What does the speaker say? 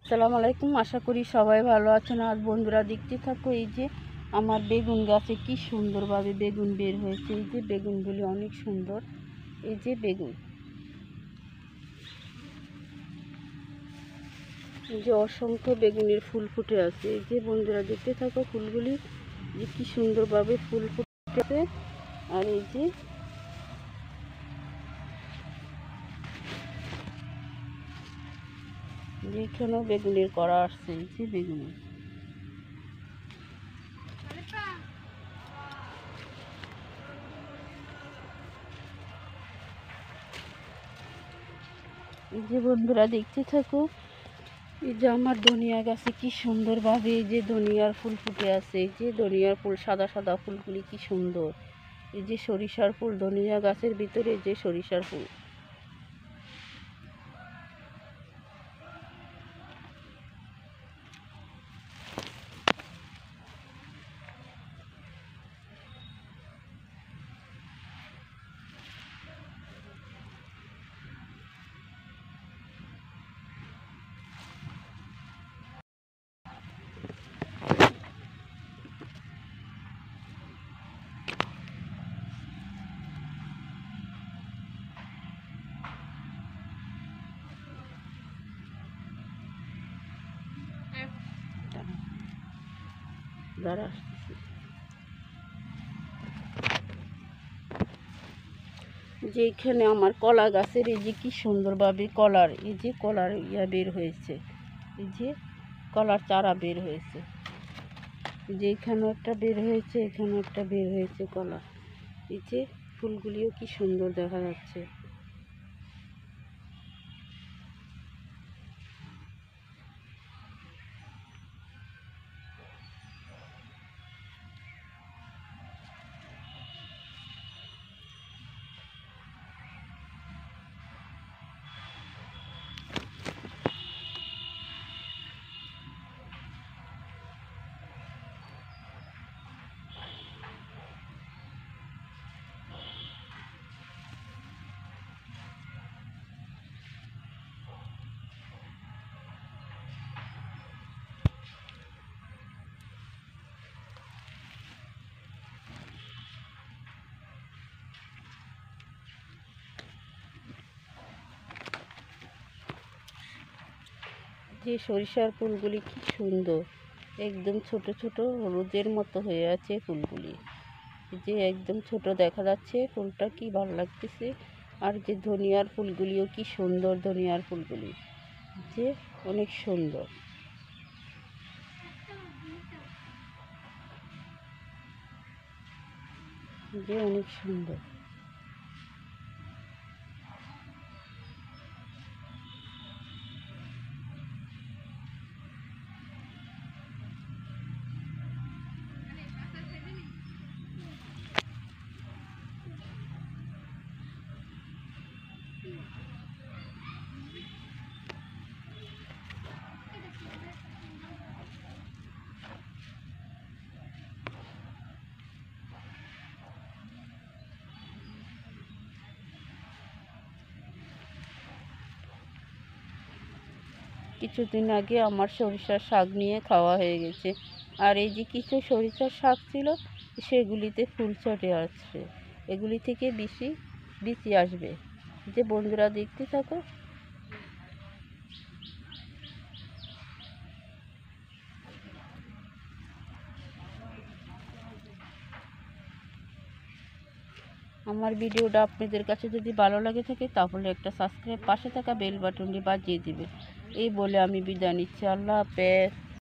আসসালামু আলাইকুম। আশা করি সবাই ভালো আছেন। আর বন্ধুরা দেখতে থাকো, এই যে আমার বেগুন গাছে কি সুন্দরভাবে বেগুন বের হয়েছে। এই যে বেগুনগুলি অনেক সুন্দর। এই যে বেগুন, এই যে অসংখ্য বেগুনের ফুল ফুটে আছে। এই যে বন্ধুরা দেখতে থাকো ফুলগুলি যে কি সুন্দরভাবে ফুল ফুটেছে। আর এই যে যেখানেও বেগুনের করা আসছে। এই যে বেগুনের, এই যে বন্ধুরা দেখতে থাকো, এই যে আমার ধনিয়া গাছে কি সুন্দরভাবে এই যে ধনিয়ার ফুল ফুটে আছে। এই যে ধনিয়ার ফুল, সাদা সাদা ফুলগুলি কি সুন্দর। এই যে সরিষার ফুল, ধনিয়া গাছের ভিতরে যে সরিষার ফুল। দাঁড়া, যে এখানে আমার কলা গাছের এই যে কি সুন্দরভাবে কলার, এই যে কলার বের হয়েছে। এই যে কলার চারা বের হয়েছে। যে এখানেও একটা বের হয়েছে, এখানেও একটা বের হয়েছে কলা। এই যে ফুলগুলিও কি সুন্দর দেখা যাচ্ছে। যে সরিষার ফুলগুলি কি সুন্দর, একদম ছোট ছোট হলুদের মতো হয়ে আছে ফুলগুলি। যে একদম ছোট দেখা যাচ্ছে, ফুলটা কি ভালো লাগতেছে। আর যে ধনিয়ার ফুলগুলিও কি সুন্দর, ধনিয়ার ফুলগুলি যে অনেক সুন্দর, যে অনেক সুন্দর। কিছুদিন আগে আমার সরিষার শাক নিয়ে খাওয়া হয়ে গেছে। আর এই যে কিছু সরিষার শাক ছিল, সেগুলিতে ফুল চটে আসছে। এগুলি থেকে বিচি আসবে। যে বন্ধুরা দেখতে থাকো। আমার ভিডিওটা আপনাদের কাছে যদি ভালো লাগে থাকে, তাহলে একটা সাবস্ক্রাইব, পাশে থাকা বেল বাটনটি বাজিয়ে দিবে। এই বলে আমি বিদায় নিচ্ছি। আল্লাহ হাফেজ।